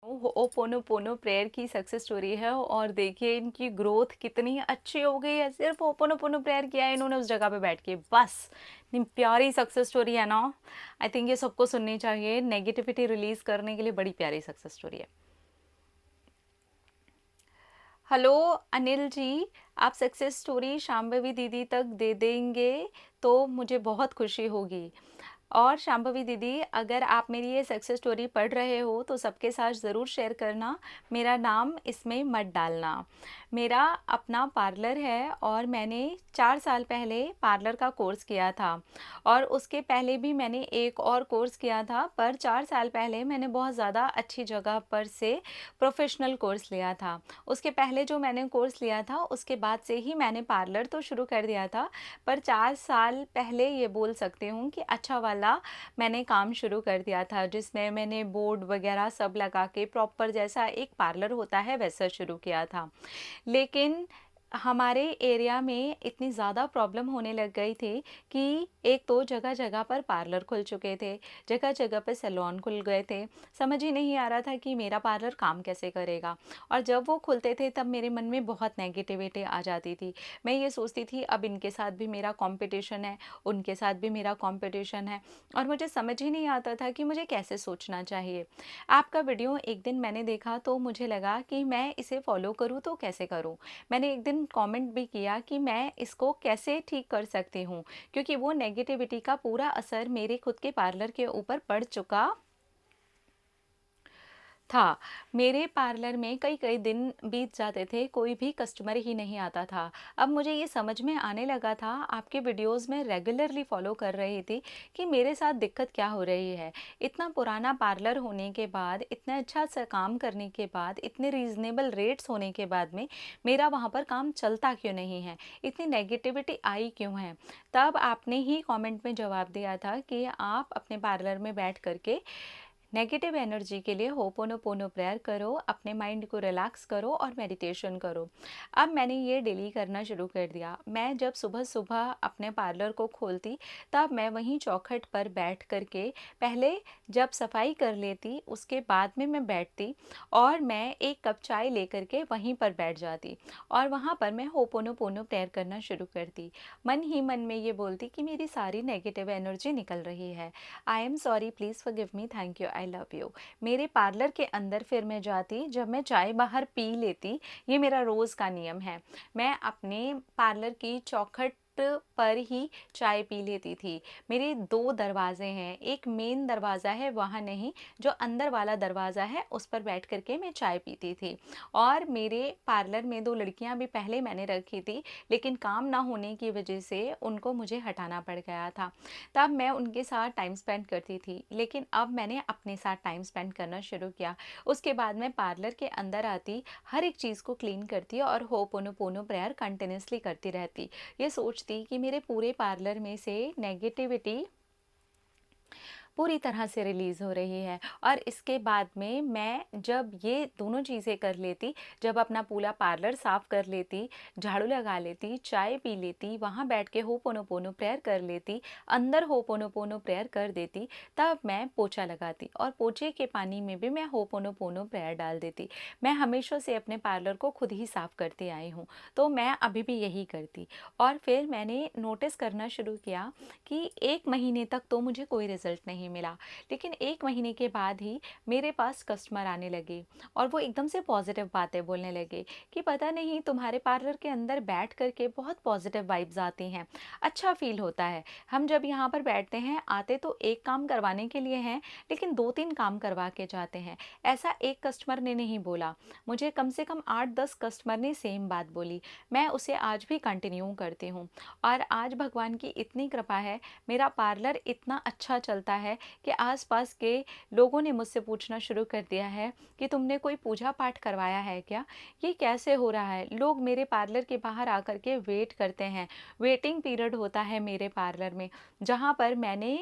Ho'oponopono prayer की success story है और देखिए इनकी ग्रोथ कितनी अच्छी हो गई है। सिर्फ होपोनोपोनो प्रेयर किया है इन्होंने उस जगह पे बैठ के, बस इतनी प्यारी सक्सेस स्टोरी है ना। आई थिंक ये सबको सुननी चाहिए। नेगेटिविटी रिलीज करने के लिए बड़ी प्यारी सक्सेस स्टोरी है। हेलो अनिल जी, आप सक्सेस स्टोरी शांभवी दीदी तक दे देंगे तो मुझे बहुत खुशी होगी। और शांभवी दीदी, अगर आप मेरी ये सक्सेस स्टोरी पढ़ रहे हो तो सबके साथ ज़रूर शेयर करना। मेरा नाम इसमें मत डालना। मेरा अपना पार्लर है और मैंने 4 साल पहले पार्लर का कोर्स किया था और उसके पहले भी मैंने एक और कोर्स किया था, पर 4 साल पहले मैंने बहुत ज़्यादा अच्छी जगह पर से प्रोफेशनल कोर्स लिया था। उसके पहले जो मैंने कोर्स लिया था उसके बाद से ही मैंने पार्लर तो शुरू कर दिया था, पर 4 साल पहले ये बोल सकती हूँ कि अच्छा वाला मैंने काम शुरू कर दिया था, जिसमें मैंने बोर्ड वगैरह सब लगा के प्रॉपर जैसा एक पार्लर होता है वैसा शुरू किया था। लेकिन हमारे एरिया में इतनी ज़्यादा प्रॉब्लम होने लग गई थी कि एक तो जगह जगह पर पार्लर खुल चुके थे, जगह जगह पर सैलून खुल गए थे। समझ ही नहीं आ रहा था कि मेरा पार्लर काम कैसे करेगा। और जब वो खुलते थे तब मेरे मन में बहुत नेगेटिविटी आ जाती थी। मैं ये सोचती थी अब इनके साथ भी मेरा कंपटीशन है, उनके साथ भी मेरा कंपटीशन है, और मुझे समझ ही नहीं आता था कि मुझे कैसे सोचना चाहिए। आपका वीडियो एक दिन मैंने देखा तो मुझे लगा कि मैं इसे फॉलो करूँ तो कैसे करूँ। मैंने एक दिन कमेंट भी किया कि मैं इसको कैसे ठीक कर सकती हूँ, क्योंकि वो नेगेटिविटी का पूरा असर मेरे खुद के पार्लर के ऊपर पड़ चुका था। मेरे पार्लर में कई कई दिन बीत जाते थे, कोई भी कस्टमर ही नहीं आता था। अब मुझे ये समझ में आने लगा था, आपके वीडियोस में रेगुलरली फॉलो कर रही थी, कि मेरे साथ दिक्कत क्या हो रही है। इतना पुराना पार्लर होने के बाद, इतना अच्छा सा काम करने के बाद, इतने रीज़नेबल रेट्स होने के बाद में मेरा वहाँ पर काम चलता क्यों नहीं है, इतनी नेगेटिविटी आई क्यों है। तब आपने ही कमेंट में जवाब दिया था कि आप अपने पार्लर में बैठ करके नेगेटिव एनर्जी के लिए होपोनोपोनो प्रेयर करो, अपने माइंड को रिलैक्स करो और मेडिटेशन करो। अब मैंने ये डेली करना शुरू कर दिया। मैं जब सुबह सुबह अपने पार्लर को खोलती तब मैं वहीं चौखट पर बैठ करके पहले जब सफाई कर लेती, उसके बाद में मैं बैठती और मैं एक कप चाय लेकर के वहीं पर बैठ जाती और वहाँ पर मैं होपोनोपोनो प्रेयर करना शुरू करती। मन ही मन में ये बोलती कि मेरी सारी नेगेटिव एनर्जी निकल रही है। I am sorry, please forgive me, thank you, I love you. मेरे पार्लर के अंदर फिर मैं जाती, जब मैं चाय बाहर पी लेती, ये मेरा रोज़ का नियम है। मैं अपने पार्लर की चौखट पर ही चाय पी लेती थी। मेरे 2 दरवाजे हैं, एक मेन दरवाज़ा है वहाँ नहीं, जो अंदर वाला दरवाज़ा है उस पर बैठ करके मैं चाय पीती थी। और मेरे पार्लर में 2 लड़कियाँ भी पहले मैंने रखी थी, लेकिन काम ना होने की वजह से उनको मुझे हटाना पड़ गया था। तब मैं उनके साथ टाइम स्पेंड करती थी, लेकिन अब मैंने अपने साथ टाइम स्पेंड करना शुरू किया। उसके बाद मैं पार्लर के अंदर आती, हर एक चीज़ को क्लीन करती और होपोनोपोनो प्रेयर कंटिन्यूसली करती रहती। ये सोचती कि मेरे पूरे पार्लर में से नेगेटिविटी पूरी तरह से रिलीज़ हो रही है। और इसके बाद में मैं जब ये दोनों चीज़ें कर लेती, जब अपना पूरा पार्लर साफ़ कर लेती, झाड़ू लगा लेती, चाय पी लेती, वहाँ बैठ के होपोनोपोनो प्रेयर कर लेती, अंदर होपोनोपोनो प्रेयर कर देती, तब मैं पोछा लगाती और पोछे के पानी में भी मैं होपोनोपोनो प्रेयर डाल देती। मैं हमेशा से अपने पार्लर को खुद ही साफ़ करती आई हूँ, तो मैं अभी भी यही करती। और फिर मैंने नोटिस करना शुरू किया कि 1 महीने तक तो मुझे कोई रिज़ल्ट नहीं मिला, लेकिन 1 महीने के बाद ही मेरे पास कस्टमर आने लगे और वो एकदम से पॉज़िटिव बातें बोलने लगे कि पता नहीं तुम्हारे पार्लर के अंदर बैठ कर के बहुत पॉज़िटिव वाइब्स आती हैं, अच्छा फ़ील होता है। हम जब यहाँ पर बैठते हैं, आते तो एक काम करवाने के लिए हैं, लेकिन 2-3 काम करवा के जाते हैं। ऐसा एक कस्टमर ने नहीं बोला, मुझे कम से कम 8-10 कस्टमर ने सेम बात बोली। मैं उसे आज भी कंटिन्यू करती हूँ और आज भगवान की इतनी कृपा है, मेरा पार्लर इतना अच्छा चलता है कि आसपास के लोगों ने मुझसे पूछना शुरू कर दिया है कि तुमने कोई पूजा पाठ करवाया है क्या? ये कैसे हो रहा है? लोग मेरे पार्लर के बाहर आकर के वेट करते हैं। वेटिंग पीरियड होता है मेरे पार्लर में, जहाँ पर मैंने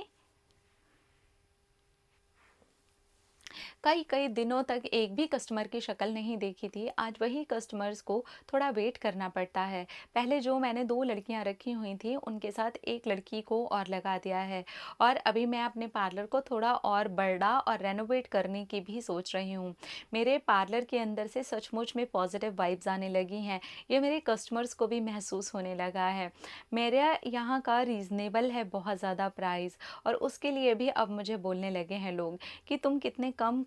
कई कई दिनों तक एक भी कस्टमर की शक्ल नहीं देखी थी। आज वही कस्टमर्स को थोड़ा वेट करना पड़ता है। पहले जो मैंने 2 लड़कियाँ रखी हुई थी, उनके साथ 1 लड़की को और लगा दिया है और अभी मैं अपने पार्लर को थोड़ा और बड़ा और रेनोवेट करने की भी सोच रही हूँ। मेरे पार्लर के अंदर से सचमुच में पॉज़िटिव वाइब्स आने लगी हैं। ये मेरे कस्टमर्स को भी महसूस होने लगा है। मेरे यहाँ का रीज़नेबल है बहुत ज़्यादा प्राइस, और उसके लिए भी अब मुझे बोलने लगे हैं लोग कि तुम कितने कम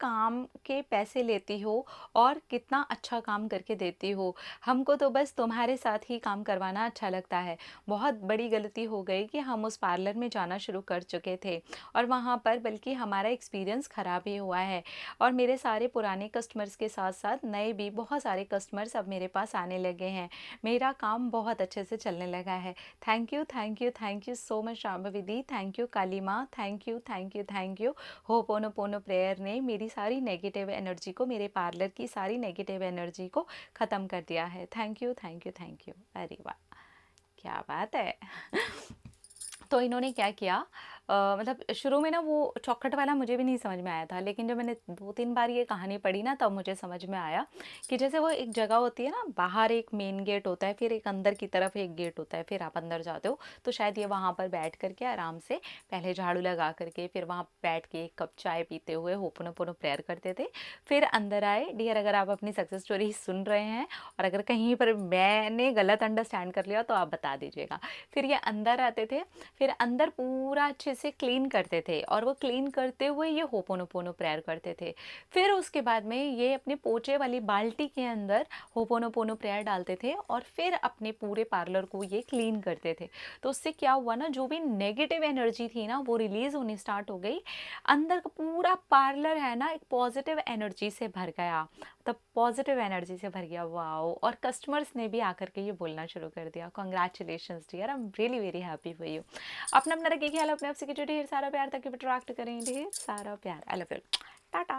काम के पैसे लेती हो और कितना अच्छा काम करके देती हो। हमको तो बस तुम्हारे साथ ही काम करवाना अच्छा लगता है। बहुत बड़ी गलती हो गई कि हम उस पार्लर में जाना शुरू कर चुके थे और वहाँ पर बल्कि हमारा एक्सपीरियंस ख़राब ही हुआ है, और मेरे सारे पुराने कस्टमर्स के साथ-साथ नए भी बहुत सारे कस्टमर्स अब मेरे पास आने लगे हैं। मेरा काम बहुत अच्छे से चलने लगा है। Thank you, thank you, thank you so much Shambhavi, thank you Kali माँ, thank you, thank you, thank you. Hooponopono prayer ने मेरी सारी नेगेटिव एनर्जी को, मेरे पार्लर की सारी नेगेटिव एनर्जी को ख़त्म कर दिया है। Thank you, thank you, thank you. अरे वाह! क्या बात है। तो इन्होंने क्या किया, मतलब शुरू में ना वो चौखट वाला मुझे भी नहीं समझ में आया था, लेकिन जब मैंने 2-3 बार ये कहानी पढ़ी ना तब मुझे समझ में आया कि जैसे वो एक जगह होती है ना, बाहर एक मेन गेट होता है, फिर एक अंदर की तरफ एक गेट होता है, फिर आप अंदर जाते हो, तो शायद ये वहाँ पर बैठ कर के आराम से पहले झाड़ू लगा कर के फिर वहाँ बैठ के 1 कप चाय पीते हुए होपोनोपोनो प्रेयर करते थे। फिर अंदर आए। डियर, अगर आप अपनी सक्सेस स्टोरी सुन रहे हैं और अगर कहीं पर मैंने गलत अंडरस्टैंड कर लिया तो आप बता दीजिएगा। फिर ये अंदर आते थे, फिर अंदर पूरा अच्छे से क्लीन करते थे और वो क्लीन करते हुए ये होपोनोपोनो प्रेयर करते थे। फिर उसके बाद में ये अपने पोछे वाली बाल्टी के अंदर होपोनोपोनो प्रेयर डालते थे और फिर अपने पूरे पार्लर को ये क्लीन करते थे। तो उससे क्या हुआ ना, जो भी नेगेटिव एनर्जी थी ना वो रिलीज होनी स्टार्ट हो गई। अंदर का पूरा पार्लर है ना एक पॉजिटिव एनर्जी से भर गया, तब पॉजिटिव एनर्जी से भर गया। वाओ! और कस्टमर्स ने भी आकर के ये बोलना शुरू कर दिया, congratulations dear, I am really very happy for you. अपना अपना रखिए ख्याल, अपने आप से ढेर सारा प्यार, ताकि अट्रैक्ट करें ढेर सारा प्यार। I love you. टाटा।